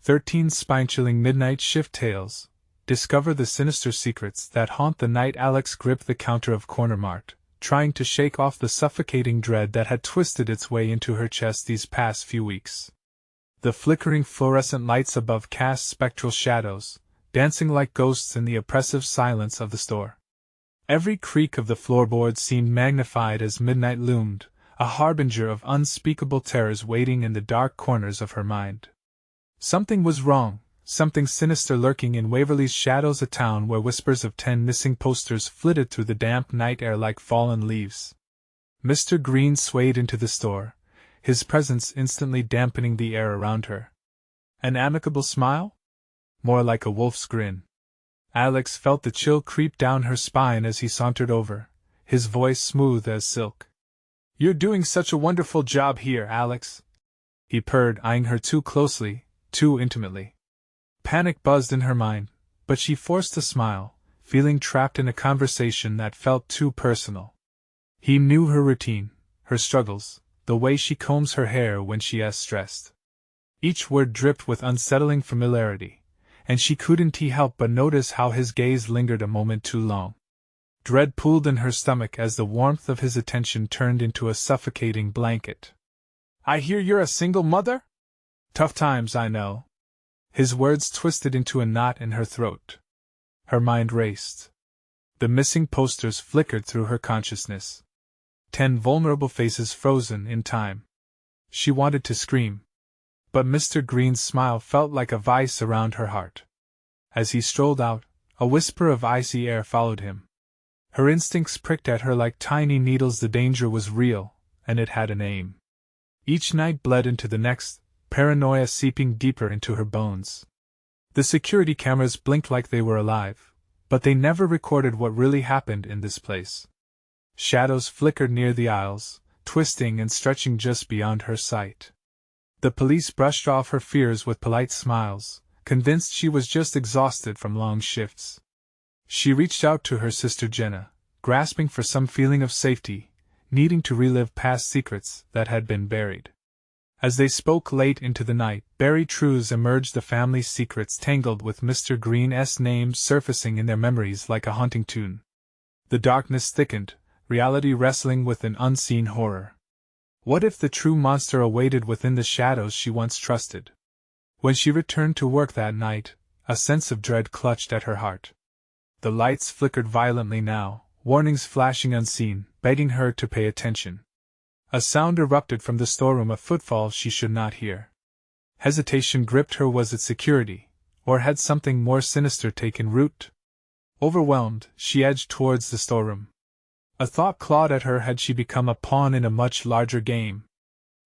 13 spine-chilling midnight shift tales. Discover the sinister secrets that haunt the night. Alex gripped the counter of Corner Mart, trying to shake off the suffocating dread that had twisted its way into her chest these past few weeks. The flickering fluorescent lights above cast spectral shadows, dancing like ghosts in the oppressive silence of the store. Every creak of the floorboards seemed magnified as midnight loomed, a harbinger of unspeakable terrors waiting in the dark corners of her mind. Something was wrong, something sinister lurking in Waverly's shadows, a town where whispers of 10 missing posters flitted through the damp night air like fallen leaves. Mr. Green swayed into the store, his presence instantly dampening the air around her. An amicable smile? More like a wolf's grin. Alex felt the chill creep down her spine as he sauntered over, his voice smooth as silk. "You're doing such a wonderful job here, Alex," he purred, eyeing her too closely, too intimately. Panic buzzed in her mind, but she forced a smile, feeling trapped in a conversation that felt too personal. He knew her routine, her struggles, the way she combs her hair when she is stressed. Each word dripped with unsettling familiarity, and she couldn't help but notice how his gaze lingered a moment too long. Dread pooled in her stomach as the warmth of his attention turned into a suffocating blanket. "I hear you're a single mother? Tough times, I know." His words twisted into a knot in her throat. Her mind raced. The missing posters flickered through her consciousness. 10 vulnerable faces frozen in time. She wanted to scream, but Mr. Green's smile felt like a vice around her heart. As he strolled out, a whisper of icy air followed him. Her instincts pricked at her like tiny needles. The danger was real, and it had a name. Each night bled into the next, paranoia seeping deeper into her bones. The security cameras blinked like they were alive, but they never recorded what really happened in this place. Shadows flickered near the aisles, twisting and stretching just beyond her sight. The police brushed off her fears with polite smiles, convinced she was just exhausted from long shifts. She reached out to her sister Jenna, grasping for some feeling of safety, needing to relive past secrets that had been buried. As they spoke late into the night, buried truths emerged, the family's secrets tangled with Mr. Green's name surfacing in their memories like a haunting tune. The darkness thickened, reality wrestling with an unseen horror. What if the true monster awaited within the shadows she once trusted? When she returned to work that night, a sense of dread clutched at her heart. The lights flickered violently now, warnings flashing unseen, begging her to pay attention. A sound erupted from the storeroom, a footfall she should not hear. Hesitation gripped her. Was it security, or had something more sinister taken root? Overwhelmed, she edged towards the storeroom. A thought clawed at her. Had she become a pawn in a much larger game?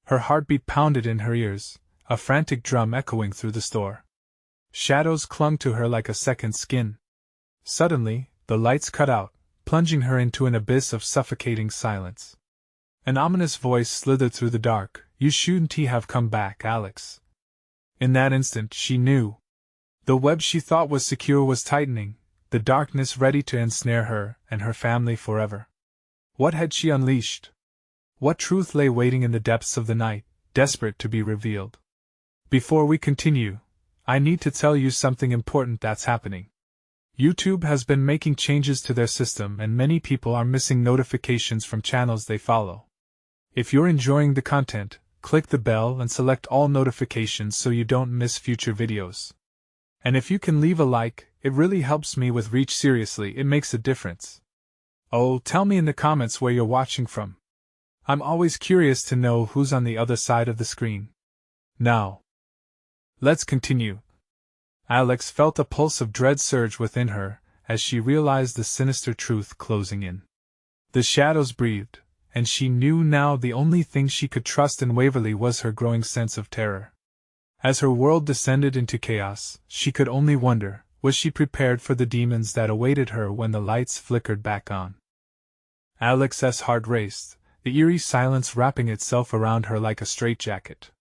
Her heartbeat pounded in her ears, a frantic drum echoing through the store. Shadows clung to her like a second skin. Suddenly, the lights cut out, plunging her into an abyss of suffocating silence. An ominous voice slithered through the dark. "You shouldn't have come back, Alex." In that instant, she knew. The web she thought was secure was tightening, the darkness ready to ensnare her and her family forever. What had she unleashed? What truth lay waiting in the depths of the night, desperate to be revealed? Before we continue, I need to tell you something important that's happening. YouTube has been making changes to their system, and many people are missing notifications from channels they follow. If you're enjoying the content, click the bell and select all notifications so you don't miss future videos. And if you can leave a like, it really helps me with reach. Seriously, it makes a difference. Oh, tell me in the comments where you're watching from. I'm always curious to know who's on the other side of the screen. Now, let's continue. Alex felt a pulse of dread surge within her as she realized the sinister truth closing in. The shadows breathed, and she knew now the only thing she could trust in Waverly was her growing sense of terror. As her world descended into chaos, she could only wonder, was she prepared for the demons that awaited her when the lights flickered back on? Alex's heart raced, the eerie silence wrapping itself around her like a straitjacket.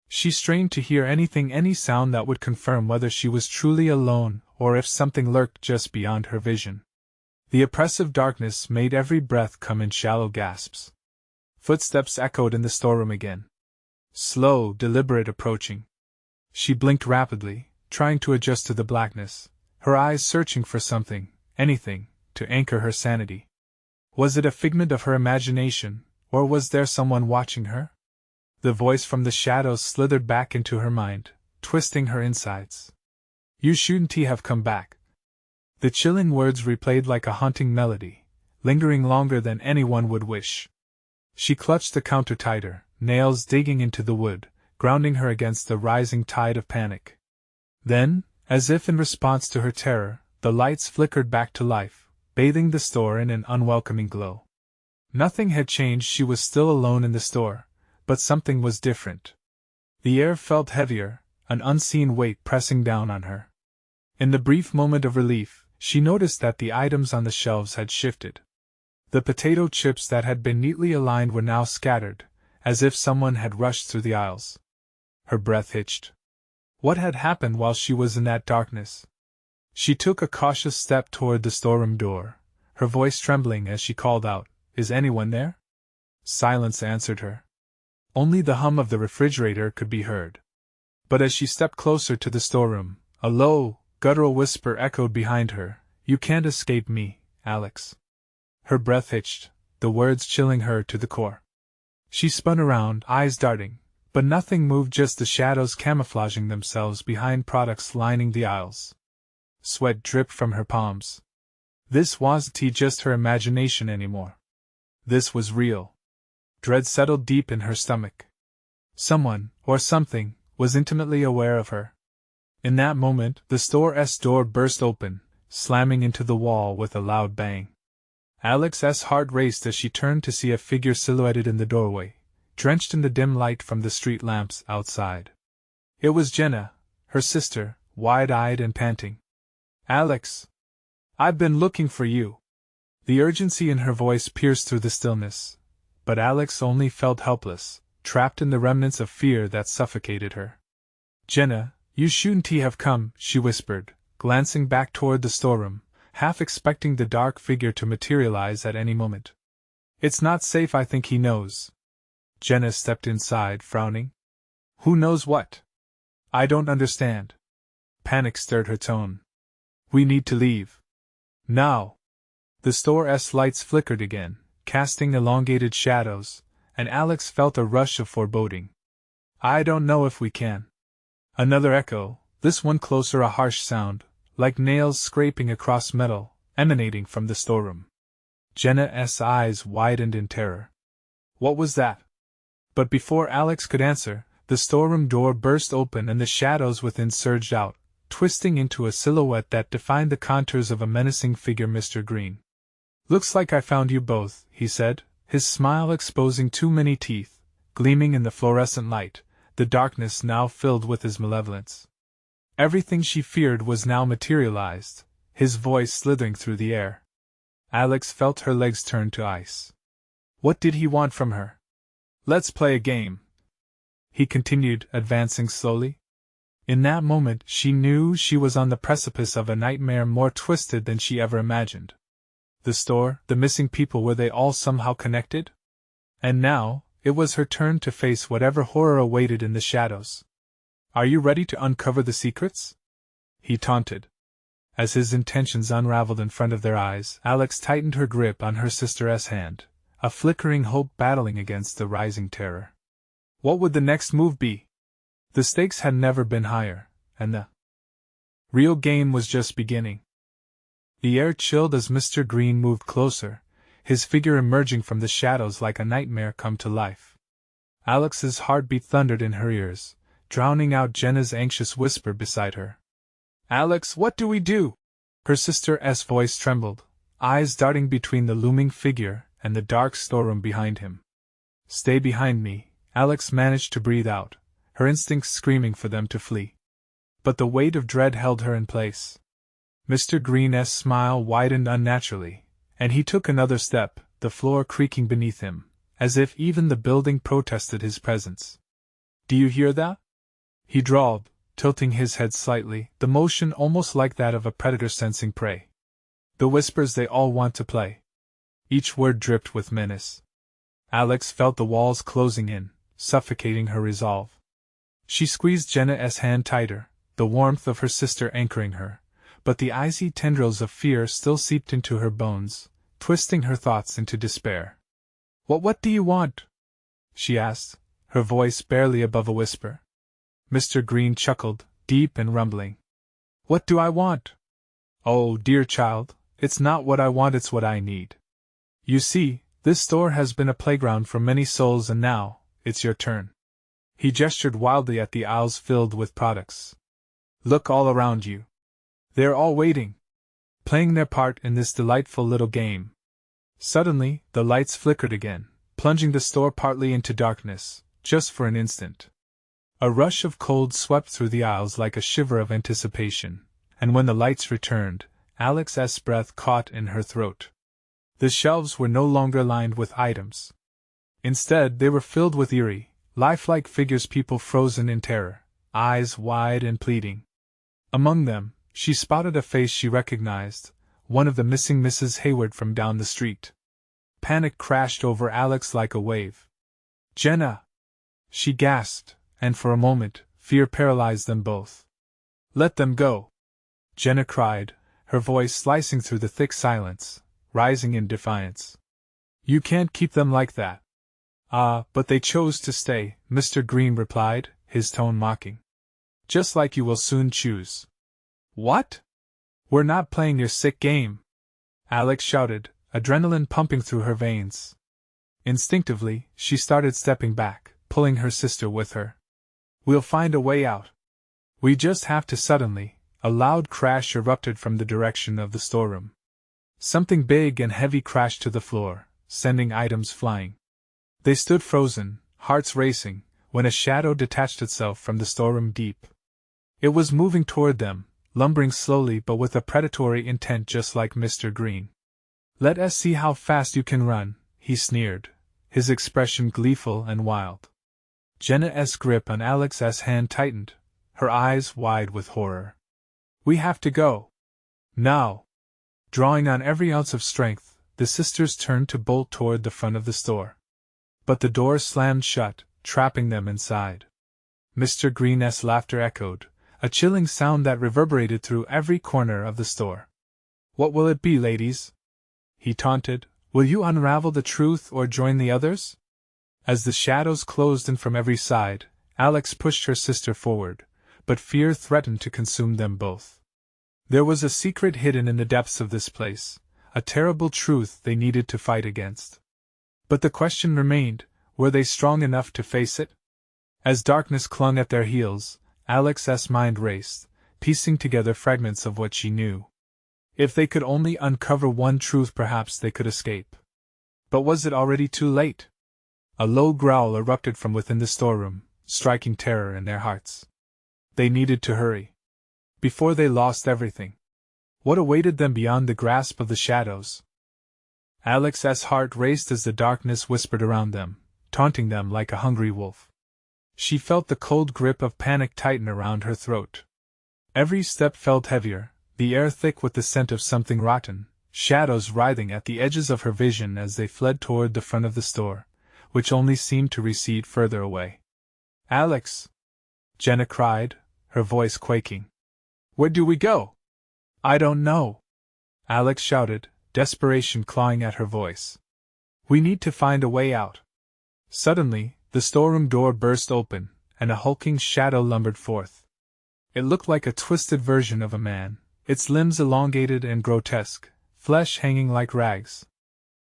She strained to hear anything, any sound that would confirm whether she was truly alone or if something lurked just beyond her vision. The oppressive darkness made every breath come in shallow gasps. Footsteps echoed in the storeroom again. Slow, deliberate approaching. She blinked rapidly, trying to adjust to the blackness, her eyes searching for something, anything, to anchor her sanity. Was it a figment of her imagination, or was there someone watching her? The voice from the shadows slithered back into her mind, twisting her insides. You shouldn't have come back. The chilling words replayed like a haunting melody, lingering longer than anyone would wish. She clutched the counter tighter, nails digging into the wood, grounding her against the rising tide of panic. Then, as if in response to her terror, the lights flickered back to life, bathing the store in an unwelcoming glow. Nothing had changed, she was still alone in the store, but something was different. The air felt heavier, an unseen weight pressing down on her. In the brief moment of relief, she noticed that the items on the shelves had shifted. The potato chips that had been neatly aligned were now scattered, as if someone had rushed through the aisles. Her breath hitched. What had happened while she was in that darkness? She took a cautious step toward the storeroom door, her voice trembling as she called out, "Is anyone there?" Silence answered her. Only the hum of the refrigerator could be heard. But as she stepped closer to the storeroom, a low, guttural whisper echoed behind her, "You can't escape me, Alex." Her breath hitched, the words chilling her to the core. She spun around, eyes darting, but nothing moved, just the shadows camouflaging themselves behind products lining the aisles. Sweat dripped from her palms. This wasn't just her imagination anymore. This was real. Dread settled deep in her stomach. Someone, or something, was intimately aware of her. In that moment, the store's door burst open, slamming into the wall with a loud bang. Alex's heart raced as she turned to see a figure silhouetted in the doorway, drenched in the dim light from the street lamps outside. It was Jenna, her sister, wide-eyed and panting. "Alex! I've been looking for you." The urgency in her voice pierced through the stillness, but Alex only felt helpless, trapped in the remnants of fear that suffocated her. "Jenna, you shouldn't have come," she whispered, glancing back toward the storeroom, half expecting the dark figure to materialize at any moment. "It's not safe, I think he knows." Jenna stepped inside, frowning. "Who knows what?" "I don't understand." Panic stirred her tone. "We need to leave. Now." The store's lights flickered again, casting elongated shadows, and Alex felt a rush of foreboding. "I don't know if we can." Another echo, this one closer, a harsh sound, like nails scraping across metal, emanating from the storeroom. Jenna's eyes widened in terror. What was that? But before Alex could answer, the storeroom door burst open and the shadows within surged out, twisting into a silhouette that defined the contours of a menacing figure. "Mr. Green. Looks like I found you both," he said, his smile exposing too many teeth, gleaming in the fluorescent light, the darkness now filled with his malevolence. Everything she feared was now materialized, his voice slithering through the air. Alex felt her legs turn to ice. What did he want from her? "Let's play a game," he continued, advancing slowly. In that moment she knew she was on the precipice of a nightmare more twisted than she ever imagined. The store, the missing people, were they all somehow connected? And now, it was her turn to face whatever horror awaited in the shadows. "Are you ready to uncover the secrets?" he taunted. As his intentions unraveled in front of their eyes, Alex tightened her grip on her sister's hand, a flickering hope battling against the rising terror. What would the next move be? The stakes had never been higher, and the real game was just beginning. The air chilled as Mr. Green moved closer, his figure emerging from the shadows like a nightmare come to life. Alex's heartbeat thundered in her ears, drowning out Jenna's anxious whisper beside her. "Alex, what do we do?" Her sister's voice trembled, eyes darting between the looming figure and the dark storeroom behind him. "Stay behind me," Alex managed to breathe out, her instincts screaming for them to flee. But the weight of dread held her in place. Mr. Green's smile widened unnaturally, and he took another step, the floor creaking beneath him, as if even the building protested his presence. "Do you hear that?" he drawled, tilting his head slightly, the motion almost like that of a predator sensing prey. "The whispers, they all want to play." Each word dripped with menace. Alex felt the walls closing in, suffocating her resolve. She squeezed Jenna's hand tighter, the warmth of her sister anchoring her, but the icy tendrils of fear still seeped into her bones, twisting her thoughts into despair. What do you want?" she asked, her voice barely above a whisper. Mr. Green chuckled, deep and rumbling. "What do I want? Oh, dear child, it's not what I want, it's what I need. You see, this store has been a playground for many souls, and now, it's your turn." He gestured wildly at the aisles filled with products. "Look all around you. They're all waiting, playing their part in this delightful little game." Suddenly, the lights flickered again, plunging the store partly into darkness, just for an instant. A rush of cold swept through the aisles like a shiver of anticipation, and when the lights returned, Alex's breath caught in her throat. The shelves were no longer lined with items. Instead, they were filled with eerie, lifelike figures, people frozen in terror, eyes wide and pleading. Among them, she spotted a face she recognized, one of the missing Mrs. Hayward from down the street. Panic crashed over Alex like a wave. "Jenna!" she gasped, and for a moment, fear paralyzed them both. "Let them go!" Jenna cried, her voice slicing through the thick silence, rising in defiance. "You can't keep them like that." "Ah, but they chose to stay," Mr. Green replied, his tone mocking. "Just like you will soon choose." "What? We're not playing your sick game!" Alex shouted, adrenaline pumping through her veins. Instinctively, she started stepping back, pulling her sister with her. "We'll find a way out. We just have to." Suddenly, a loud crash erupted from the direction of the storeroom. Something big and heavy crashed to the floor, sending items flying. They stood frozen, hearts racing, when a shadow detached itself from the storeroom deep. It was moving toward them, lumbering slowly but with a predatory intent, just like Mr. Green. "Let us see how fast you can run," he sneered, his expression gleeful and wild. Jenna's grip on Alex's hand tightened, her eyes wide with horror. "We have to go. Now!" Drawing on every ounce of strength, the sisters turned to bolt toward the front of the store. But the door slammed shut, trapping them inside. Mr. Green's laughter echoed, a chilling sound that reverberated through every corner of the store. "What will it be, ladies?" he taunted. "Will you unravel the truth or join the others?" As the shadows closed in from every side, Alex pushed her sister forward, but fear threatened to consume them both. There was a secret hidden in the depths of this place, a terrible truth they needed to fight against. But the question remained, were they strong enough to face it? As darkness clung at their heels, Alex's mind raced, piecing together fragments of what she knew. If they could only uncover one truth, perhaps they could escape. But was it already too late? A low growl erupted from within the storeroom, striking terror in their hearts. They needed to hurry before they lost everything. What awaited them beyond the grasp of the shadows? Alex's heart raced as the darkness whispered around them, taunting them like a hungry wolf. She felt the cold grip of panic tighten around her throat. Every step felt heavier, the air thick with the scent of something rotten, shadows writhing at the edges of her vision as they fled toward the front of the store, which only seemed to recede further away. "Alex!" Jenna cried, her voice quaking. "Where do we go?" "I don't know," Alex shouted, desperation clawing at her voice. "We need to find a way out." Suddenly, the storeroom door burst open, and a hulking shadow lumbered forth. It looked like a twisted version of a man, its limbs elongated and grotesque, flesh hanging like rags.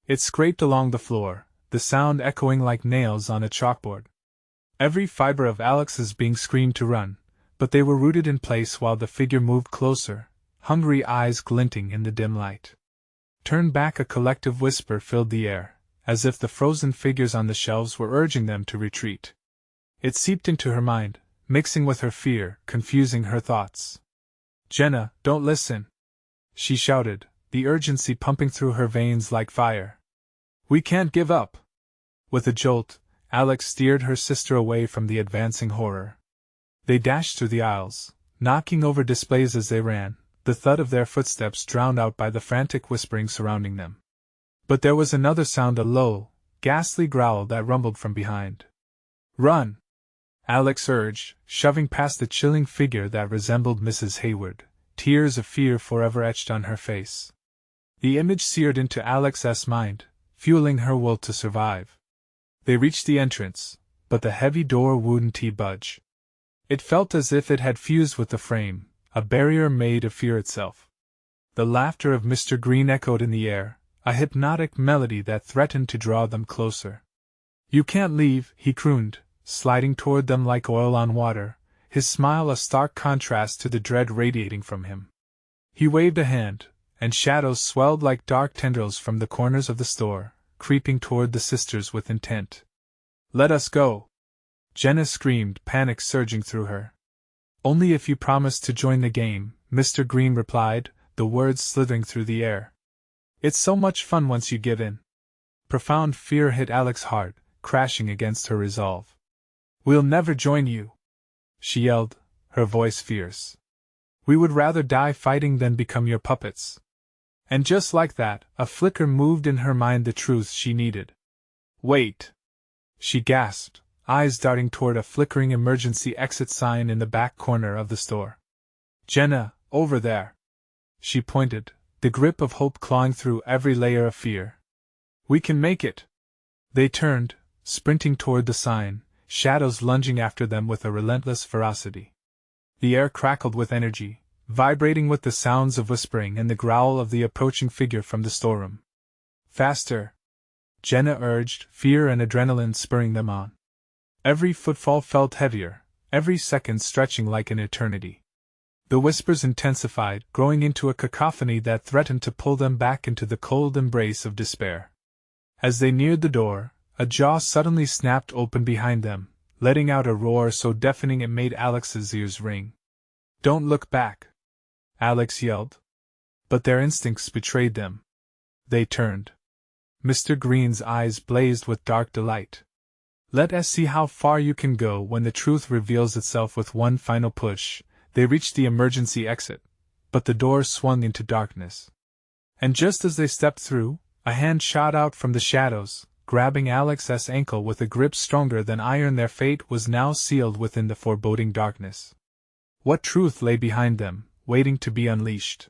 It scraped along the floor, the sound echoing like nails on a chalkboard. Every fiber of Alex's being screamed to run, but they were rooted in place while the figure moved closer, hungry eyes glinting in the dim light. "Turn back!" a collective whisper filled the air, as if the frozen figures on the shelves were urging them to retreat. It seeped into her mind, mixing with her fear, confusing her thoughts. "Jenna, don't listen!" she shouted, the urgency pumping through her veins like fire. "We can't give up!" With a jolt, Alex steered her sister away from the advancing horror. They dashed through the aisles, knocking over displays as they ran, the thud of their footsteps drowned out by the frantic whispering surrounding them. But there was another sound, a low, ghastly growl that rumbled from behind. "Run!" Alex urged, shoving past the chilling figure that resembled Mrs. Hayward, tears of fear forever etched on her face. The image seared into Alex's mind, fueling her will to survive. They reached the entrance, but the heavy door wouldn't budge. It felt as if it had fused with the frame, a barrier made of fear itself. The laughter of Mr. Green echoed in the air, a hypnotic melody that threatened to draw them closer. "You can't leave," he crooned, sliding toward them like oil on water, his smile a stark contrast to the dread radiating from him. He waved a hand, and shadows swelled like dark tendrils from the corners of the store, creeping toward the sisters with intent. "Let us go!" Jenna screamed, panic surging through her. "Only if you promise to join the game," Mr. Green replied, the words slithering through the air. "It's so much fun once you give in." Profound fear hit Alex's heart, crashing against her resolve. "We'll never join you!" she yelled, her voice fierce. "We would rather die fighting than become your puppets." And just like that, a flicker moved in her mind the truth she needed. "Wait!" she gasped, eyes darting toward a flickering emergency exit sign in the back corner of the store. "Jenna, over there!" she pointed, the grip of hope clawing through every layer of fear. "We can make it!" They turned, sprinting toward the sign, shadows lunging after them with a relentless ferocity. The air crackled with energy, vibrating with the sounds of whispering and the growl of the approaching figure from the storeroom. "Faster!" Jenna urged, fear and adrenaline spurring them on. Every footfall felt heavier, every second stretching like an eternity. The whispers intensified, growing into a cacophony that threatened to pull them back into the cold embrace of despair. As they neared the door, a jaw suddenly snapped open behind them, letting out a roar so deafening it made Alex's ears ring. "Don't look back!" Alex yelled. But their instincts betrayed them. They turned. Mr. Green's eyes blazed with dark delight. "Let us see how far you can go when the truth reveals itself." With one final push, they reached the emergency exit, but the door swung into darkness. And just as they stepped through, a hand shot out from the shadows, grabbing Alex's ankle with a grip stronger than iron. Their fate was now sealed within the foreboding darkness. What truth lay behind them, waiting to be unleashed?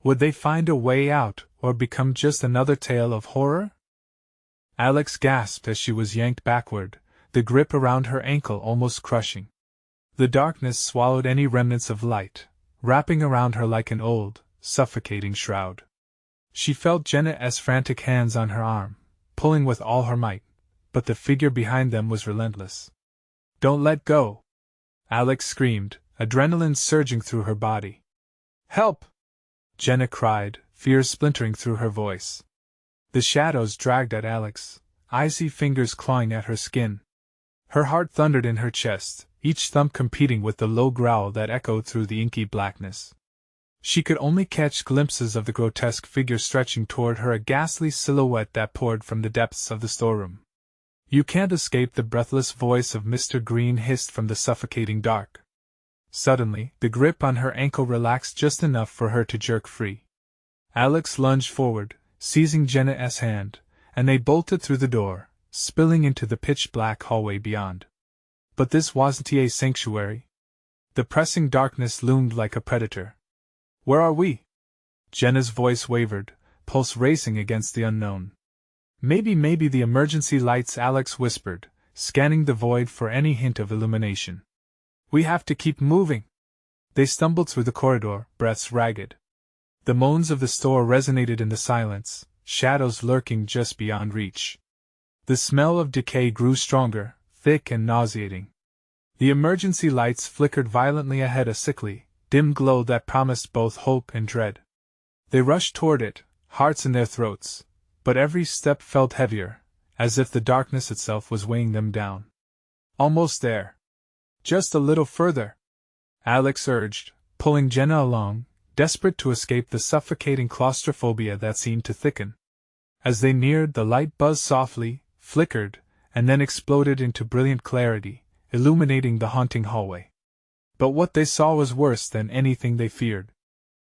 Would they find a way out, or become just another tale of horror? Alex gasped as she was yanked backward, the grip around her ankle almost crushing. The darkness swallowed any remnants of light, wrapping around her like an old, suffocating shroud. She felt Jenna's frantic hands on her arm, pulling with all her might, but the figure behind them was relentless. "Don't let go!" Alex screamed, adrenaline surging through her body. "Help!" Jenna cried, fear splintering through her voice. The shadows dragged at Alex, icy fingers clawing at her skin. Her heart thundered in her chest, each thump competing with the low growl that echoed through the inky blackness. She could only catch glimpses of the grotesque figure stretching toward her, a ghastly silhouette that poured from the depths of the storeroom. "You can't escape!" the breathless voice of Mr. Green hissed from the suffocating dark. Suddenly, the grip on her ankle relaxed just enough for her to jerk free. Alex lunged forward, seizing Jenna's hand, and they bolted through the door, spilling into the pitch-black hallway beyond. But this wasn't a sanctuary. The pressing darkness loomed like a predator. "Where are we?" Jenna's voice wavered, pulse racing against the unknown. Maybe the emergency lights," Alex whispered, scanning the void for any hint of illumination. "We have to keep moving." They stumbled through the corridor, breaths ragged. The moans of the store resonated in the silence, shadows lurking just beyond reach. The smell of decay grew stronger, thick and nauseating. The emergency lights flickered violently ahead, a sickly, dim glow that promised both hope and dread. They rushed toward it, hearts in their throats, but every step felt heavier, as if the darkness itself was weighing them down. "Almost there. Just a little further," Alex urged, pulling Jenna along, desperate to escape the suffocating claustrophobia that seemed to thicken. As they neared, the light buzzed softly, flickered, and then exploded into brilliant clarity, illuminating the haunting hallway. But what they saw was worse than anything they feared.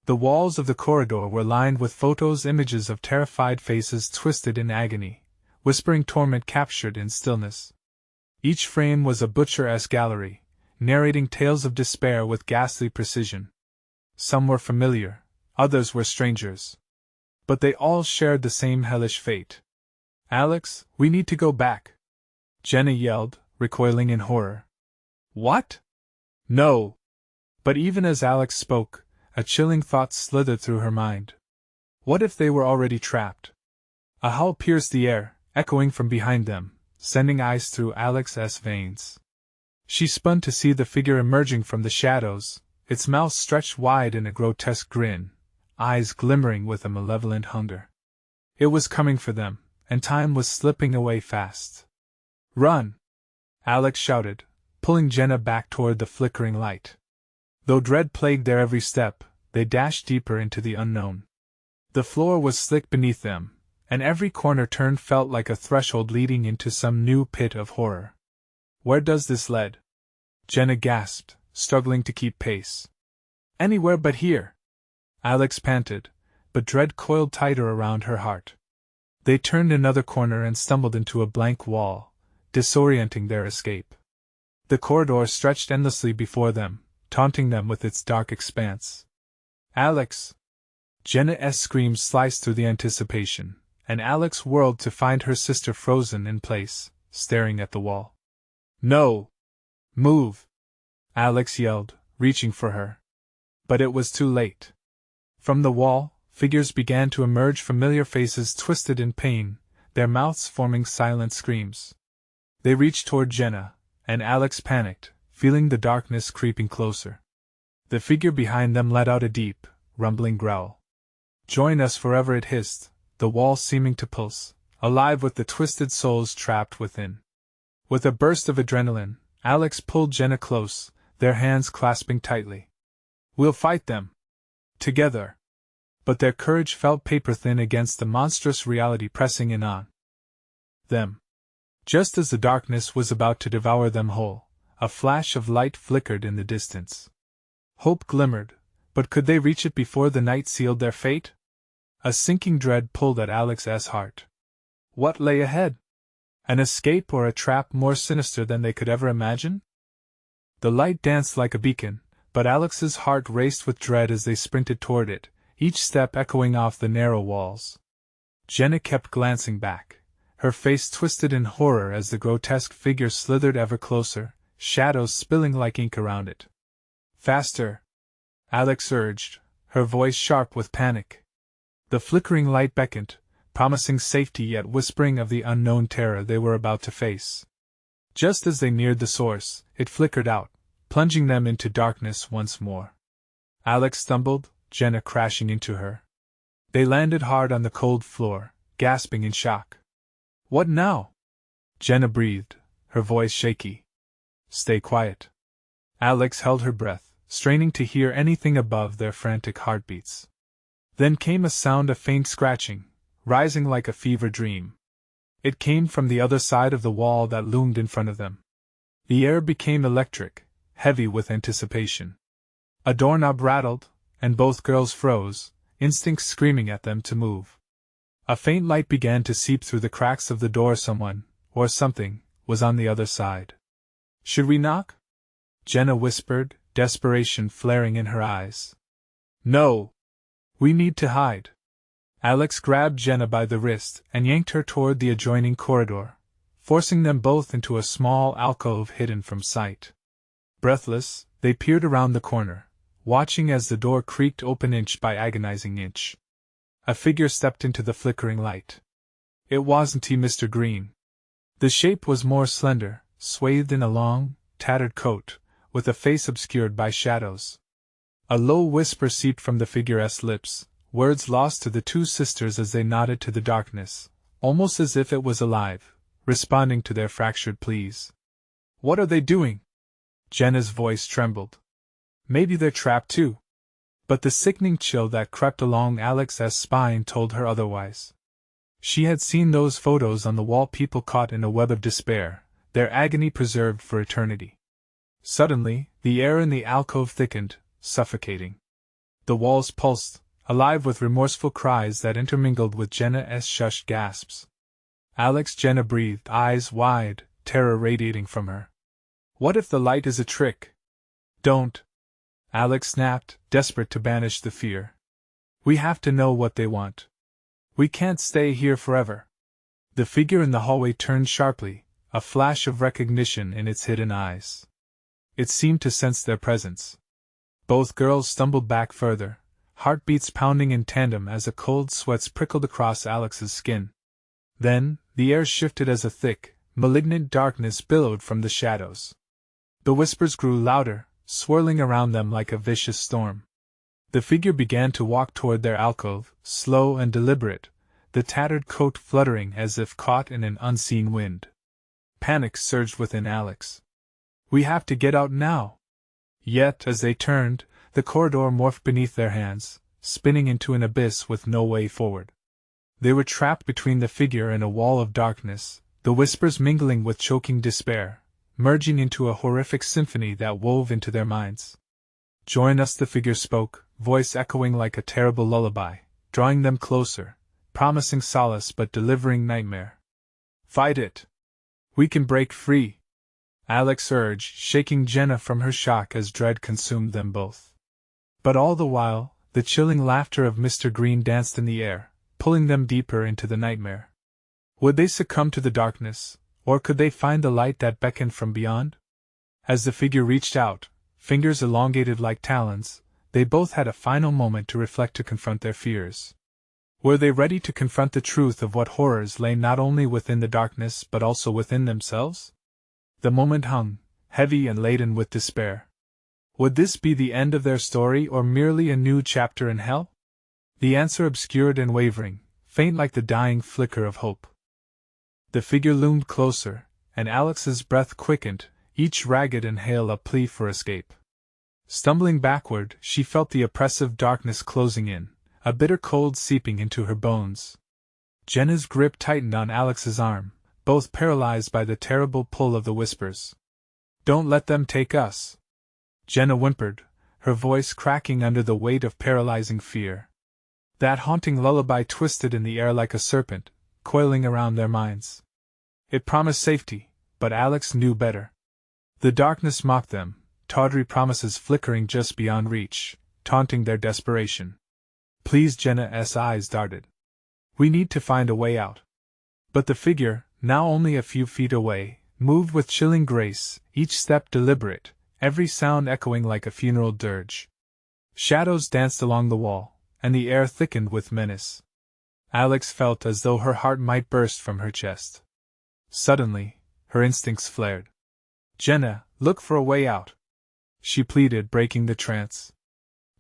The walls of the corridor were lined with photos, images of terrified faces twisted in agony, whispering torment captured in stillness. Each frame was a butcher-esque gallery, narrating tales of despair with ghastly precision. Some were familiar, others were strangers. But they all shared the same hellish fate. "Alex, we need to go back!" Jenna yelled, recoiling in horror. "What?" "No!" But even as Alex spoke, a chilling thought slithered through her mind. What if they were already trapped? A howl pierced the air, echoing from behind them, sending ice through Alex's veins. She spun to see the figure emerging from the shadows, its mouth stretched wide in a grotesque grin, eyes glimmering with a malevolent hunger. It was coming for them, and time was slipping away fast. "Run!" Alex shouted, pulling Jenna back toward the flickering light. Though dread plagued their every step, they dashed deeper into the unknown. The floor was slick beneath them, and every corner turn felt like a threshold leading into some new pit of horror. "Where does this lead?" Jenna gasped, struggling to keep pace. "Anywhere but here," Alex panted, but dread coiled tighter around her heart. They turned another corner and stumbled into a blank wall, disorienting their escape. The corridor stretched endlessly before them, taunting them with its dark expanse. "Alex!" Jenna's screams sliced through the anticipation, and Alex whirled to find her sister frozen in place, staring at the wall. "No! Move!" Alex yelled, reaching for her. But it was too late. From the wall, figures began to emerge, familiar faces twisted in pain, their mouths forming silent screams. They reached toward Jenna, and Alex panicked, feeling the darkness creeping closer. The figure behind them let out a deep, rumbling growl. "Join us forever," it hissed, the wall seeming to pulse, alive with the twisted souls trapped within. With a burst of adrenaline, Alex pulled Jenna close, their hands clasping tightly. "We'll fight them! Together!" But their courage felt paper-thin against the monstrous reality pressing in on them. Just as the darkness was about to devour them whole, a flash of light flickered in the distance. Hope glimmered, but could they reach it before the night sealed their fate? A sinking dread pulled at Alex's heart. What lay ahead? An escape or a trap more sinister than they could ever imagine? The light danced like a beacon, but Alex's heart raced with dread as they sprinted toward it, each step echoing off the narrow walls. Jenna kept glancing back, her face twisted in horror as the grotesque figure slithered ever closer, shadows spilling like ink around it. "Faster!" Alex urged, her voice sharp with panic. The flickering light beckoned, promising safety yet whispering of the unknown terror they were about to face. Just as they neared the source, it flickered out, plunging them into darkness once more. Alex stumbled, Jenna crashing into her. They landed hard on the cold floor, gasping in shock. "What now?" Jenna breathed, her voice shaky. "Stay quiet." Alex held her breath, straining to hear anything above their frantic heartbeats. Then came a sound of faint scratching, rising like a fever dream. It came from the other side of the wall that loomed in front of them. The air became electric, heavy with anticipation. A doorknob rattled, and both girls froze, instincts screaming at them to move. A faint light began to seep through the cracks of the door. Someone, or something, was on the other side. "Should we knock?" Jenna whispered, desperation flaring in her eyes. "No! We need to hide." Alex grabbed Jenna by the wrist and yanked her toward the adjoining corridor, forcing them both into a small alcove hidden from sight. Breathless, they peered around the corner, watching as the door creaked open inch by agonizing inch. A figure stepped into the flickering light. It wasn't Mr. Green. The shape was more slender, swathed in a long, tattered coat, with a face obscured by shadows. A low whisper seeped from the figure's lips, words lost to the two sisters as they nodded to the darkness, almost as if it was alive, responding to their fractured pleas. "What are they doing?" Jenna's voice trembled. "Maybe they're trapped too." But the sickening chill that crept along Alex's spine told her otherwise. She had seen those photos on the wall, people caught in a web of despair, their agony preserved for eternity. Suddenly, the air in the alcove thickened, suffocating. The walls pulsed, alive with remorseful cries that intermingled with Jenna's shushed gasps. Jenna breathed, eyes wide, terror radiating from her. What if the light is a trick? Don't! Alex snapped, desperate to banish the fear. We have to know what they want. We can't stay here forever. The figure in the hallway turned sharply, a flash of recognition in its hidden eyes. It seemed to sense their presence. Both girls stumbled back further, heartbeats pounding in tandem as a cold sweat prickled across Alex's skin. Then, the air shifted as a thick, malignant darkness billowed from the shadows. The whispers grew louder, swirling around them like a vicious storm. The figure began to walk toward their alcove, slow and deliberate, the tattered coat fluttering as if caught in an unseen wind. Panic surged within Alex. We have to get out now! Yet, as they turned, the corridor morphed beneath their hands, spinning into an abyss with no way forward. They were trapped between the figure and a wall of darkness, the whispers mingling with choking despair, merging into a horrific symphony that wove into their minds. Join us, the figure spoke, voice echoing like a terrible lullaby, drawing them closer, promising solace but delivering nightmare. Fight it! We can break free! Alex urged, shaking Jenna from her shock as dread consumed them both. But all the while, the chilling laughter of Mr. Green danced in the air, pulling them deeper into the nightmare. Would they succumb to the darkness, or could they find the light that beckoned from beyond? As the figure reached out, fingers elongated like talons, they both had a final moment to reflect, to confront their fears. Were they ready to confront the truth of what horrors lay not only within the darkness but also within themselves? The moment hung, heavy and laden with despair. Would this be the end of their story or merely a new chapter in hell? The answer obscured and wavering, faint like the dying flicker of hope. The figure loomed closer, and Alex's breath quickened, each ragged inhale a plea for escape. Stumbling backward, she felt the oppressive darkness closing in, a bitter cold seeping into her bones. Jenna's grip tightened on Alex's arm, both paralyzed by the terrible pull of the whispers. Don't let them take us! Jenna whimpered, her voice cracking under the weight of paralyzing fear. That haunting lullaby twisted in the air like a serpent, coiling around their minds. It promised safety, but Alex knew better. The darkness mocked them, tawdry promises flickering just beyond reach, taunting their desperation. Please, Jenna's eyes darted. We need to find a way out. But the figure, now only a few feet away, moved with chilling grace, each step deliberate, every sound echoing like a funeral dirge. Shadows danced along the wall, and the air thickened with menace. Alex felt as though her heart might burst from her chest. Suddenly, her instincts flared. Jenna, look for a way out, she pleaded, breaking the trance.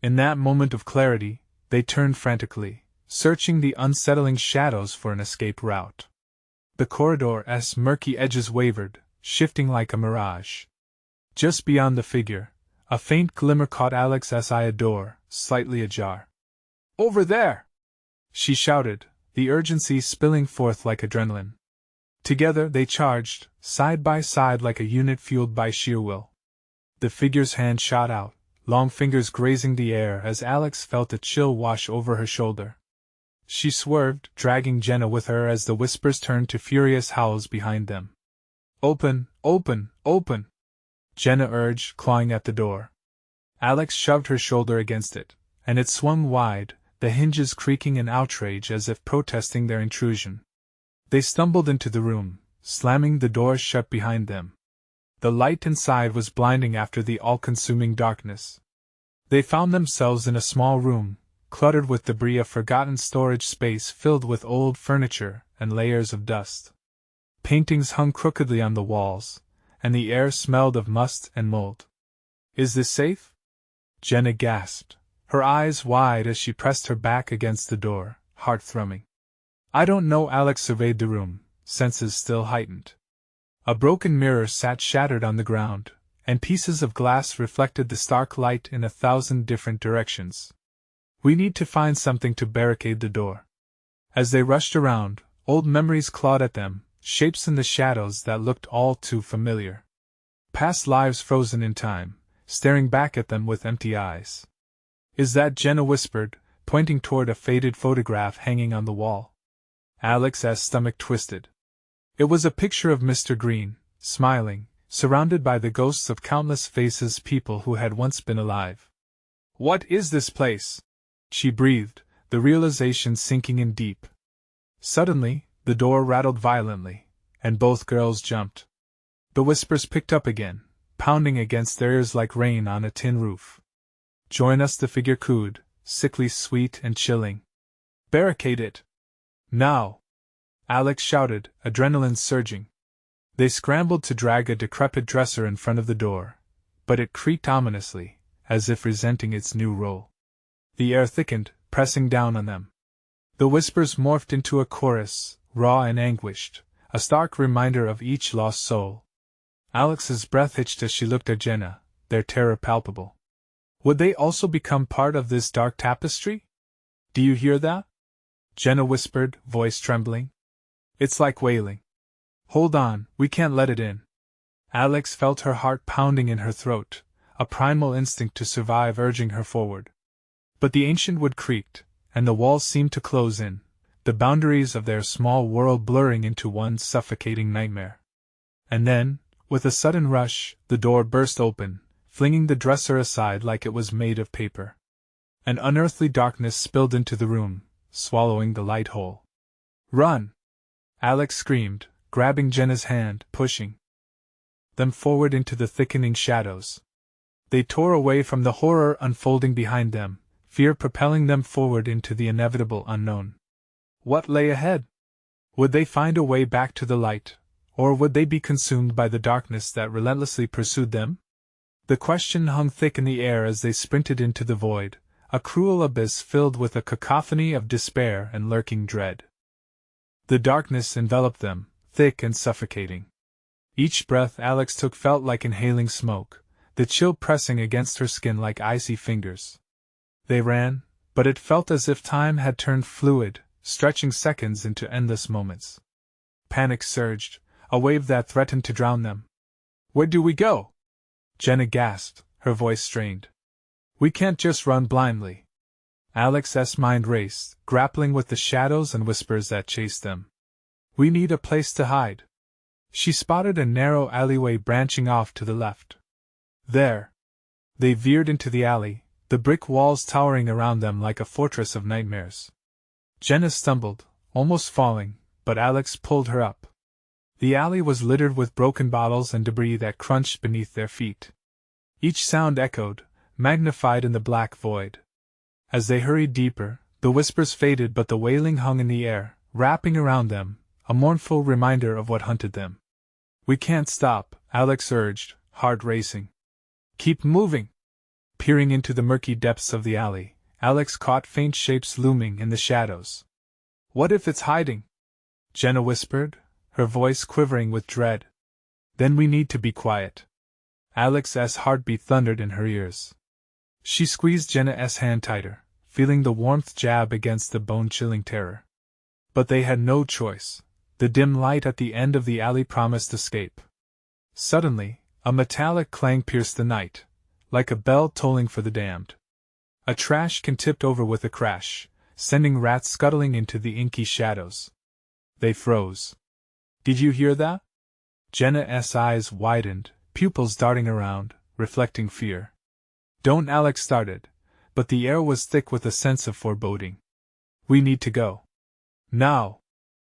In that moment of clarity, they turned frantically, searching the unsettling shadows for an escape route. The corridor's murky edges wavered, shifting like a mirage. Just beyond the figure, a faint glimmer caught Alex's eye, a door, slightly ajar. Over there! She shouted, the urgency spilling forth like adrenaline. Together they charged, side by side like a unit fueled by sheer will. The figure's hand shot out, long fingers grazing the air as Alex felt a chill wash over her shoulder. She swerved, dragging Jenna with her as the whispers turned to furious howls behind them. Open, open, open! Jenna urged, clawing at the door. Alex shoved her shoulder against it, and it swung wide, the hinges creaking in outrage as if protesting their intrusion. They stumbled into the room, slamming the door shut behind them. The light inside was blinding after the all-consuming darkness. They found themselves in a small room, cluttered with debris, a forgotten storage space filled with old furniture and layers of dust. Paintings hung crookedly on the walls, and the air smelled of must and mold. Is this safe? Jenna gasped, her eyes wide as she pressed her back against the door, heart thrumming. I don't know. Alex surveyed the room, senses still heightened. A broken mirror sat shattered on the ground, and pieces of glass reflected the stark light in 1,000 different directions. We need to find something to barricade the door. As they rushed around, old memories clawed at them, shapes in the shadows that looked all too familiar. Past lives frozen in time, staring back at them with empty eyes. Is that? Jenna whispered, pointing toward a faded photograph hanging on the wall. Alex's stomach twisted. It was a picture of Mr. Green, smiling, surrounded by the ghosts of countless faces, people who had once been alive. "What is this place?" she breathed, the realization sinking in deep. Suddenly, the door rattled violently, and both girls jumped. The whispers picked up again, pounding against their ears like rain on a tin roof. "Join us," the figure cooed, sickly sweet and chilling. "Barricade it! Now!" Alex shouted, adrenaline surging. They scrambled to drag a decrepit dresser in front of the door, but it creaked ominously, as if resenting its new role. The air thickened, pressing down on them. The whispers morphed into a chorus, raw and anguished, a stark reminder of each lost soul. Alex's breath hitched as she looked at Jenna, their terror palpable. Would they also become part of this dark tapestry? "Do you hear that?" Jenna whispered, voice trembling. "It's like wailing. Hold on, we can't let it in." Alex felt her heart pounding in her throat, a primal instinct to survive urging her forward. But the ancient wood creaked, and the walls seemed to close in, the boundaries of their small world blurring into one suffocating nightmare. And then, with a sudden rush, the door burst open, flinging the dresser aside like it was made of paper. An unearthly darkness spilled into the room, swallowing the light whole. "Run!" Alex screamed, grabbing Jenna's hand, pushing them forward into the thickening shadows. They tore away from the horror unfolding behind them, fear propelling them forward into the inevitable unknown. What lay ahead? Would they find a way back to the light, or would they be consumed by the darkness that relentlessly pursued them? The question hung thick in the air as they sprinted into the void, a cruel abyss filled with a cacophony of despair and lurking dread. The darkness enveloped them, thick and suffocating. Each breath Alex took felt like inhaling smoke, the chill pressing against her skin like icy fingers. They ran, but it felt as if time had turned fluid, stretching seconds into endless moments. Panic surged, a wave that threatened to drown them. "Where do we go?" Jenna gasped, her voice strained. "We can't just run blindly." Alex's mind raced, grappling with the shadows and whispers that chased them. "We need a place to hide." She spotted a narrow alleyway branching off to the left. There! They veered into the alley, the brick walls towering around them like a fortress of nightmares. Jenna stumbled, almost falling, but Alex pulled her up. The alley was littered with broken bottles and debris that crunched beneath their feet. Each sound echoed, magnified in the black void. As they hurried deeper, the whispers faded but the wailing hung in the air, wrapping around them, a mournful reminder of what hunted them. "We can't stop," Alex urged, heart racing. "Keep moving!" Peering into the murky depths of the alley, Alex caught faint shapes looming in the shadows. "What if it's hiding?" Jenna whispered, her voice quivering with dread. "Then we need to be quiet." Alex's heartbeat thundered in her ears. She squeezed Jenna's hand tighter, feeling the warmth jab against the bone-chilling terror. But they had no choice. The dim light at the end of the alley promised escape. Suddenly, a metallic clang pierced the night, like a bell tolling for the damned. A trash can tipped over with a crash, sending rats scuttling into the inky shadows. They froze. "Did you hear that?" Jenna's eyes widened, pupils darting around, reflecting fear. "Don't," Alex started, but the air was thick with a sense of foreboding. "We need to go. Now!"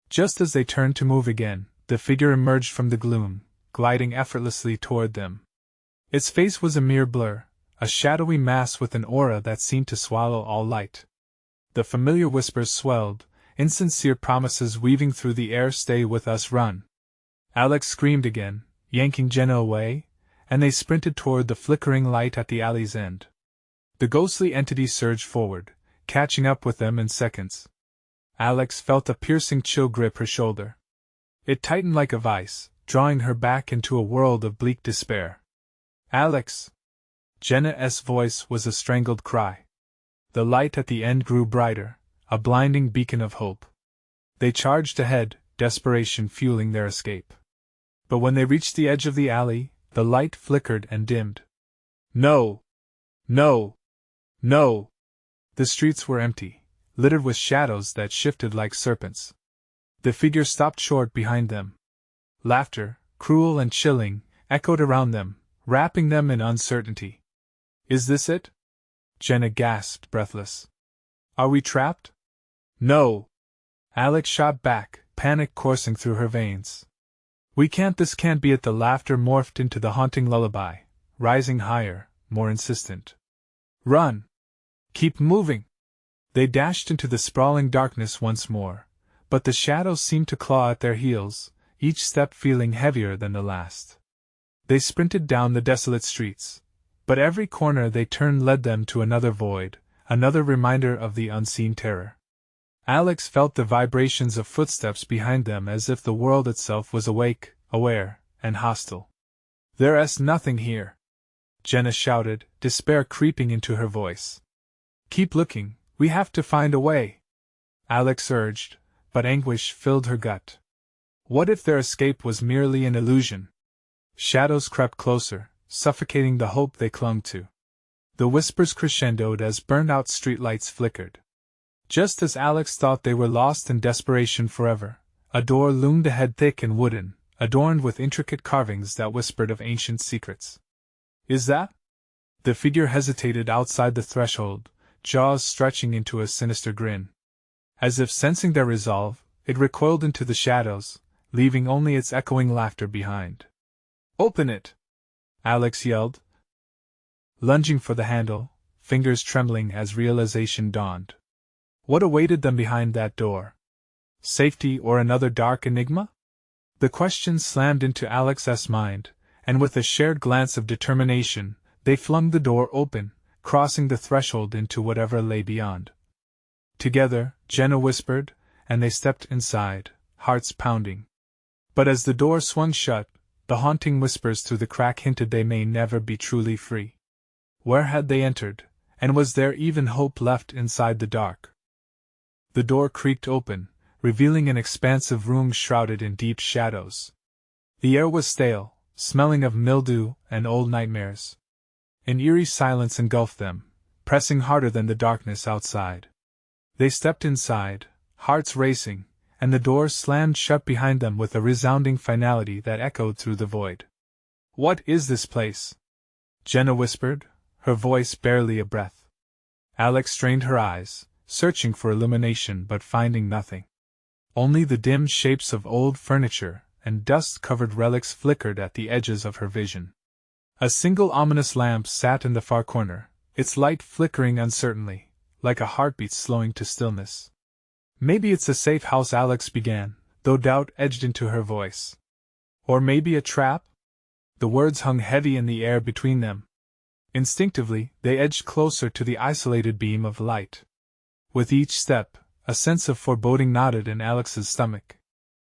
Just as they turned to move again, the figure emerged from the gloom, gliding effortlessly toward them. Its face was a mere blur, a shadowy mass with an aura that seemed to swallow all light. The familiar whispers swelled, insincere promises weaving through the air. "Stay with us, run!" Alex screamed again, yanking Jenna away, and they sprinted toward the flickering light at the alley's end. The ghostly entity surged forward, catching up with them in seconds. Alex felt a piercing chill grip her shoulder. It tightened like a vice, drawing her back into a world of bleak despair. "Alex!" Jenna's voice was a strangled cry. The light at the end grew brighter, a blinding beacon of hope. They charged ahead, desperation fueling their escape. But when they reached the edge of the alley, the light flickered and dimmed. "No! No! No!" The streets were empty, littered with shadows that shifted like serpents. The figure stopped short behind them. Laughter, cruel and chilling, echoed around them, wrapping them in uncertainty. "Is this it?" Jenna gasped, breathless. "Are we trapped?" "No!" Alex shot back, panic coursing through her veins. This can't be it." The laughter morphed into the haunting lullaby, rising higher, more insistent. "Run! Keep moving!" They dashed into the sprawling darkness once more, but the shadows seemed to claw at their heels, each step feeling heavier than the last. They sprinted down the desolate streets, but every corner they turned led them to another void, another reminder of the unseen terror. Alex felt the vibrations of footsteps behind them as if the world itself was awake, aware, and hostile. "There's nothing here!" Jenna shouted, despair creeping into her voice. "Keep looking, we have to find a way," Alex urged, but anguish filled her gut. What if their escape was merely an illusion? Shadows crept closer, suffocating the hope they clung to. The whispers crescendoed as burned-out streetlights flickered. Just as Alex thought they were lost in desperation forever, a door loomed ahead, thick and wooden, adorned with intricate carvings that whispered of ancient secrets. "Is that?" The figure hesitated outside the threshold, jaws stretching into a sinister grin. As if sensing their resolve, it recoiled into the shadows, leaving only its echoing laughter behind. "Open it!" Alex yelled, lunging for the handle, fingers trembling as realization dawned. What awaited them behind that door? Safety or another dark enigma? The question slammed into Alex's mind, and with a shared glance of determination, they flung the door open, crossing the threshold into whatever lay beyond. Together, Jenna whispered, and they stepped inside, hearts pounding. But as the door swung shut, the haunting whispers through the crack hinted they may never be truly free. Where had they entered, and was there even hope left inside the dark? The door creaked open, revealing an expansive room shrouded in deep shadows. The air was stale, smelling of mildew and old nightmares. An eerie silence engulfed them, pressing harder than the darkness outside. They stepped inside, hearts racing, and the door slammed shut behind them with a resounding finality that echoed through the void. "What is this place?" Jenna whispered, her voice barely a breath. Alex strained her eyes, searching for illumination but finding nothing. Only the dim shapes of old furniture and dust-covered relics flickered at the edges of her vision. A single ominous lamp sat in the far corner, its light flickering uncertainly, like a heartbeat slowing to stillness. "Maybe it's a safe house," Alex began, though doubt edged into her voice. "Or maybe a trap?" The words hung heavy in the air between them. Instinctively, they edged closer to the isolated beam of light. With each step, a sense of foreboding knotted in Alex's stomach.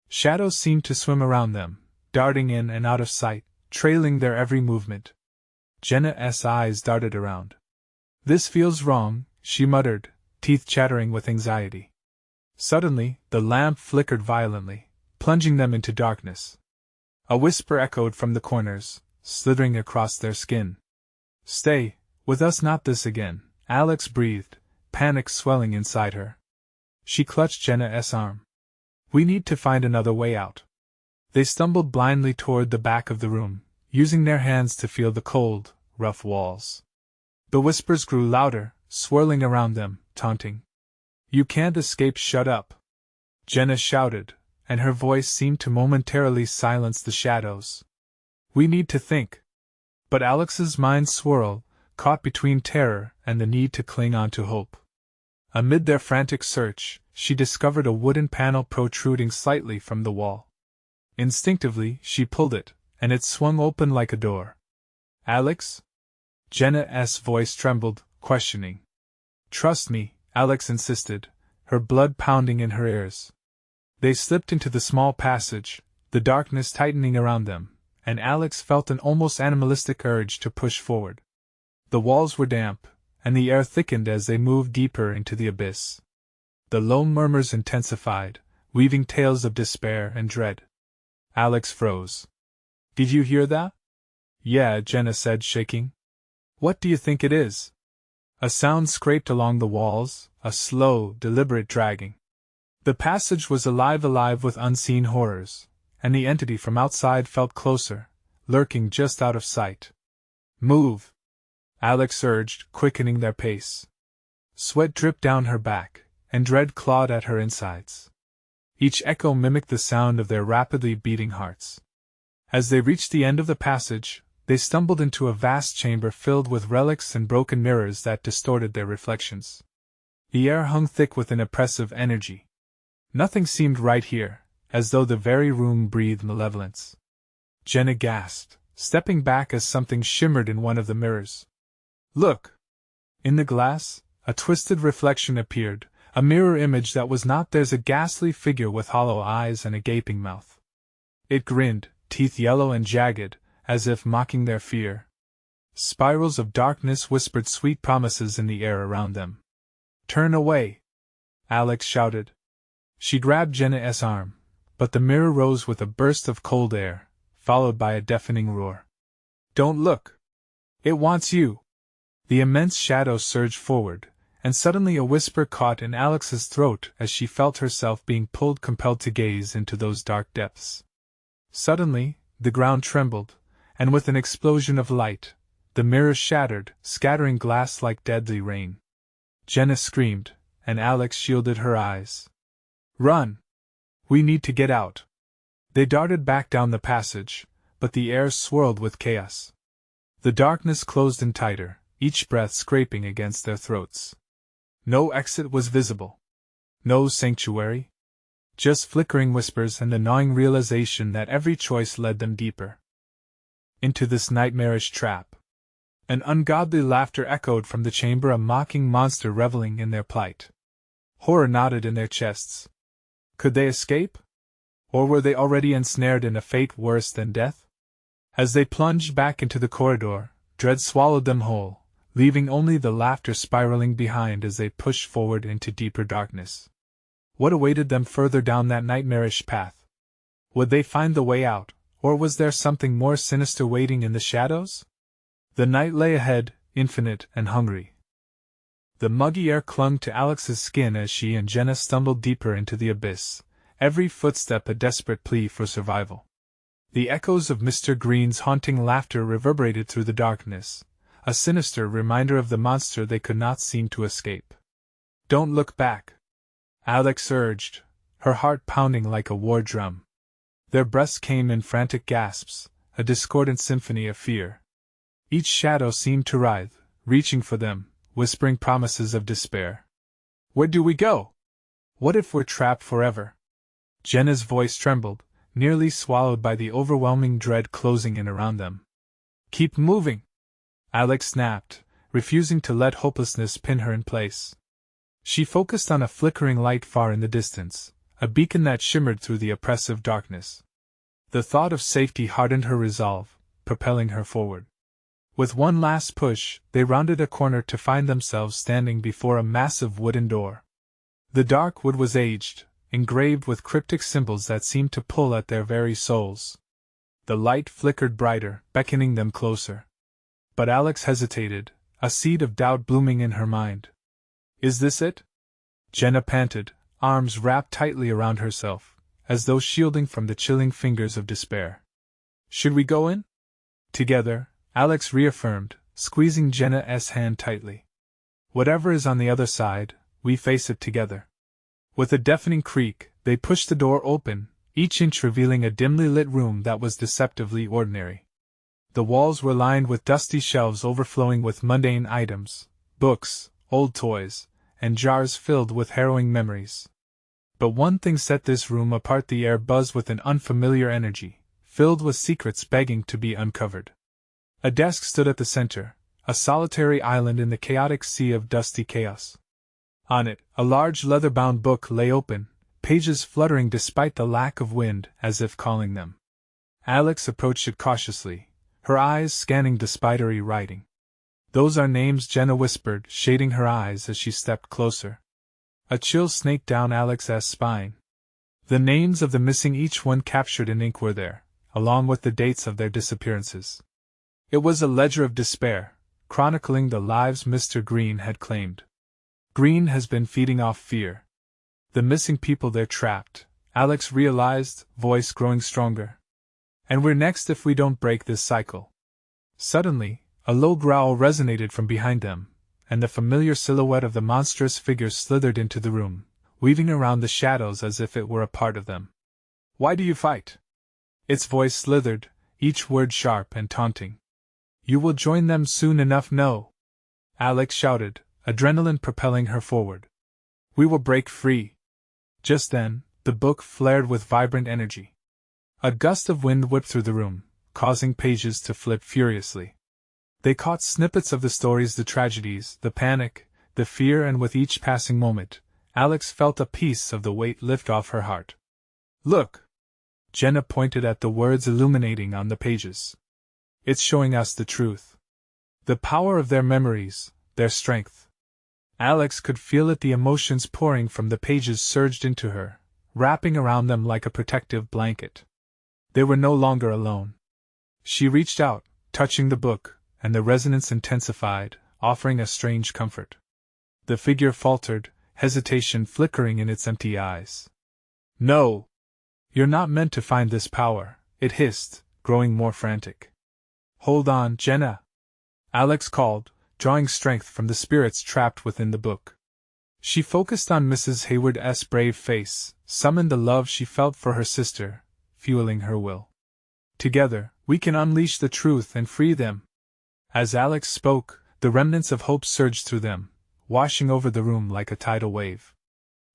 Shadows seemed to swim around them, darting in and out of sight, trailing their every movement. Jenna's eyes darted around. "This feels wrong," she muttered, teeth chattering with anxiety. Suddenly, the lamp flickered violently, plunging them into darkness. A whisper echoed from the corners, slithering across their skin. "Stay with us, not this again," Alex breathed, panic swelling inside her. She clutched Jenna's arm. "We need to find another way out." They stumbled blindly toward the back of the room, using their hands to feel the cold, rough walls. The whispers grew louder, swirling around them, taunting. "You can't escape, shut up!" Jenna shouted, and her voice seemed to momentarily silence the shadows. "We need to think." But Alex's mind swirled, caught between terror and the need to cling on to hope. Amid their frantic search, she discovered a wooden panel protruding slightly from the wall. Instinctively, she pulled it, and it swung open like a door. "Alex?" Jenna's voice trembled, questioning. "Trust me," Alex insisted, her blood pounding in her ears. They slipped into the small passage, the darkness tightening around them, and Alex felt an almost animalistic urge to push forward. The walls were damp, and the air thickened as they moved deeper into the abyss. The low murmurs intensified, weaving tales of despair and dread. Alex froze. "Did you hear that?" "Yeah," Jenna said, shaking. "What do you think it is?" A sound scraped along the walls, a slow, deliberate dragging. The passage was alive with unseen horrors, and the entity from outside felt closer, lurking just out of sight. "Move!" Alex urged, quickening their pace. Sweat dripped down her back, and dread clawed at her insides. Each echo mimicked the sound of their rapidly beating hearts. As they reached the end of the passage, they stumbled into a vast chamber filled with relics and broken mirrors that distorted their reflections. The air hung thick with an oppressive energy. Nothing seemed right here, as though the very room breathed malevolence. Jenna gasped, stepping back as something shimmered in one of the mirrors. "Look!" In the glass, a twisted reflection appeared, a mirror image that was not theirs, a ghastly figure with hollow eyes and a gaping mouth. It grinned, teeth yellow and jagged, as if mocking their fear. Spirals of darkness whispered sweet promises in the air around them. "Turn away!" Alex shouted. She grabbed Jenna's arm, but the mirror rose with a burst of cold air, followed by a deafening roar. "Don't look! It wants you!" The immense shadow surged forward, and suddenly a whisper caught in Alex's throat as she felt herself being compelled to gaze into those dark depths. Suddenly, the ground trembled, and with an explosion of light, the mirror shattered, scattering glass like deadly rain. Jenna screamed, and Alex shielded her eyes. "Run! We need to get out!" They darted back down the passage, but the air swirled with chaos. The darkness closed in tighter, each breath scraping against their throats. No exit was visible. No sanctuary. Just flickering whispers and the gnawing realization that every choice led them deeper into this nightmarish trap. An ungodly laughter echoed from the chamber, a mocking monster reveling in their plight. Horror knotted in their chests. Could they escape? Or were they already ensnared in a fate worse than death? As they plunged back into the corridor, dread swallowed them whole, leaving only the laughter spiraling behind as they pushed forward into deeper darkness. What awaited them further down that nightmarish path? Would they find the way out, or was there something more sinister waiting in the shadows? The night lay ahead, infinite and hungry. The muggy air clung to Alex's skin as she and Jenna stumbled deeper into the abyss, every footstep a desperate plea for survival. The echoes of Mr. Green's haunting laughter reverberated through the darkness, a sinister reminder of the monster they could not seem to escape. "Don't look back," Alex urged, her heart pounding like a war drum. Their breaths came in frantic gasps, a discordant symphony of fear. Each shadow seemed to writhe, reaching for them, whispering promises of despair. "Where do we go? What if we're trapped forever?" Jenna's voice trembled, nearly swallowed by the overwhelming dread closing in around them. "Keep moving!" Alex snapped, refusing to let hopelessness pin her in place. She focused on a flickering light far in the distance, a beacon that shimmered through the oppressive darkness. The thought of safety hardened her resolve, propelling her forward. With one last push, they rounded a corner to find themselves standing before a massive wooden door. The dark wood was aged, engraved with cryptic symbols that seemed to pull at their very souls. The light flickered brighter, beckoning them closer. But Alex hesitated, a seed of doubt blooming in her mind. "Is this it?" Jenna panted, arms wrapped tightly around herself, as though shielding from the chilling fingers of despair. "Should we go in?" Together, Alex reaffirmed, squeezing Jenna's hand tightly. "Whatever is on the other side, we face it together." With a deafening creak, they pushed the door open, each inch revealing a dimly lit room that was deceptively ordinary. The walls were lined with dusty shelves overflowing with mundane items, books, old toys, and jars filled with harrowing memories. But one thing set this room apart: the air buzzed with an unfamiliar energy, filled with secrets begging to be uncovered. A desk stood at the center, a solitary island in the chaotic sea of dusty chaos. On it, a large leather-bound book lay open, pages fluttering despite the lack of wind, as if calling them. Alex approached it cautiously, her eyes scanning the spidery writing. "Those are names," Jenna whispered, shading her eyes as she stepped closer. A chill snaked down Alex's spine. The names of the missing, each one captured in ink, were there, along with the dates of their disappearances. It was a ledger of despair, chronicling the lives Mr. Green had claimed. Green has been feeding off fear. The missing people, they're trapped, Alex realized, voice growing stronger. And we're next if we don't break this cycle. Suddenly, a low growl resonated from behind them, and the familiar silhouette of the monstrous figure slithered into the room, weaving around the shadows as if it were a part of them. Why do you fight? Its voice slithered, each word sharp and taunting. You will join them soon enough, no? Alex shouted, adrenaline propelling her forward. We will break free. Just then, the book flared with vibrant energy. A gust of wind whipped through the room, causing pages to flip furiously. They caught snippets of the stories, the tragedies, the panic, the fear, and with each passing moment, Alex felt a piece of the weight lift off her heart. Look! Jenna pointed at the words illuminating on the pages. It's showing us the truth. The power of their memories, their strength. Alex could feel it, the emotions pouring from the pages surged into her, wrapping around them like a protective blanket. They were no longer alone. She reached out, touching the book, and the resonance intensified, offering a strange comfort. The figure faltered, hesitation flickering in its empty eyes. No! You're not meant to find this power, it hissed, growing more frantic. Hold on, Jenna! Alex called, drawing strength from the spirits trapped within the book. She focused on Mrs. Hayward's brave face, summoned the love she felt for her sister, fueling her will. Together, we can unleash the truth and free them. As Alex spoke, the remnants of hope surged through them, washing over the room like a tidal wave.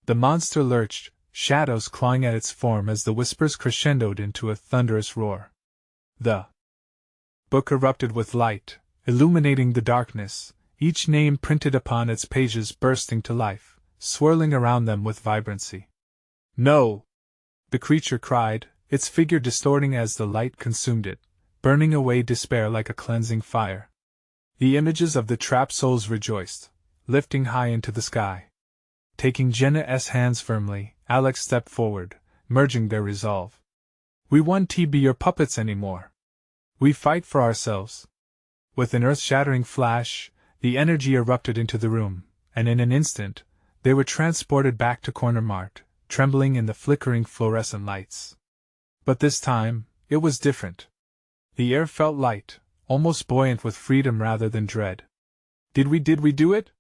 The monster lurched, shadows clawing at its form as the whispers crescendoed into a thunderous roar. The book erupted with light, illuminating the darkness, each name printed upon its pages bursting to life, swirling around them with vibrancy. No! The creature cried, its figure distorting as the light consumed it, burning away despair like a cleansing fire. The images of the trapped souls rejoiced, lifting high into the sky. Taking Jenna's hands firmly, Alex stepped forward, merging their resolve. We won't be your puppets anymore. We fight for ourselves. With an earth-shattering flash, the energy erupted into the room, and in an instant, they were transported back to Corner Mart, trembling in the flickering fluorescent lights. But this time, it was different. The air felt light, almost buoyant with freedom rather than dread. Did we do it?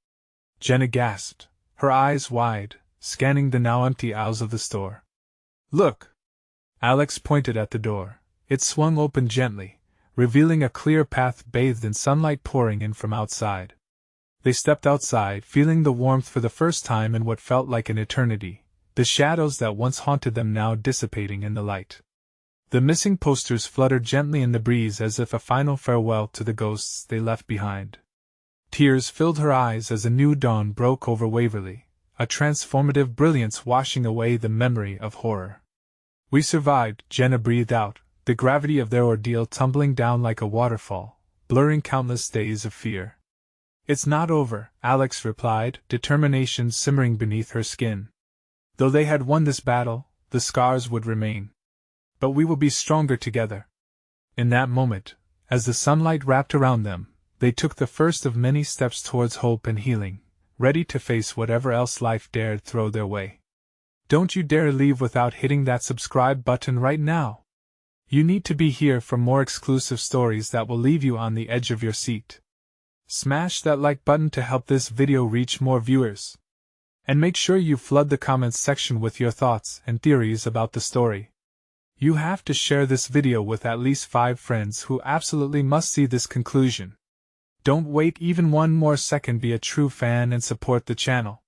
Jenna gasped, her eyes wide, scanning the now empty aisles of the store. Look! Alex pointed at the door. It swung open gently, revealing a clear path bathed in sunlight pouring in from outside. They stepped outside, feeling the warmth for the first time in what felt like an eternity, the shadows that once haunted them now dissipating in the light. The missing posters fluttered gently in the breeze as if a final farewell to the ghosts they left behind. Tears filled her eyes as a new dawn broke over Waverly, a transformative brilliance washing away the memory of horror. We survived, Jenna breathed out, the gravity of their ordeal tumbling down like a waterfall, blurring countless days of fear. It's not over, Alex replied, determination simmering beneath her skin. Though they had won this battle, the scars would remain. But we will be stronger together. In that moment, as the sunlight wrapped around them, they took the first of many steps towards hope and healing, ready to face whatever else life dared throw their way. Don't you dare leave without hitting that subscribe button right now. You need to be here for more exclusive stories that will leave you on the edge of your seat. Smash that like button to help this video reach more viewers. And make sure you flood the comments section with your thoughts and theories about the story. You have to share this video with at least 5 friends who absolutely must see this conclusion. Don't wait even one more second, be a true fan and support the channel.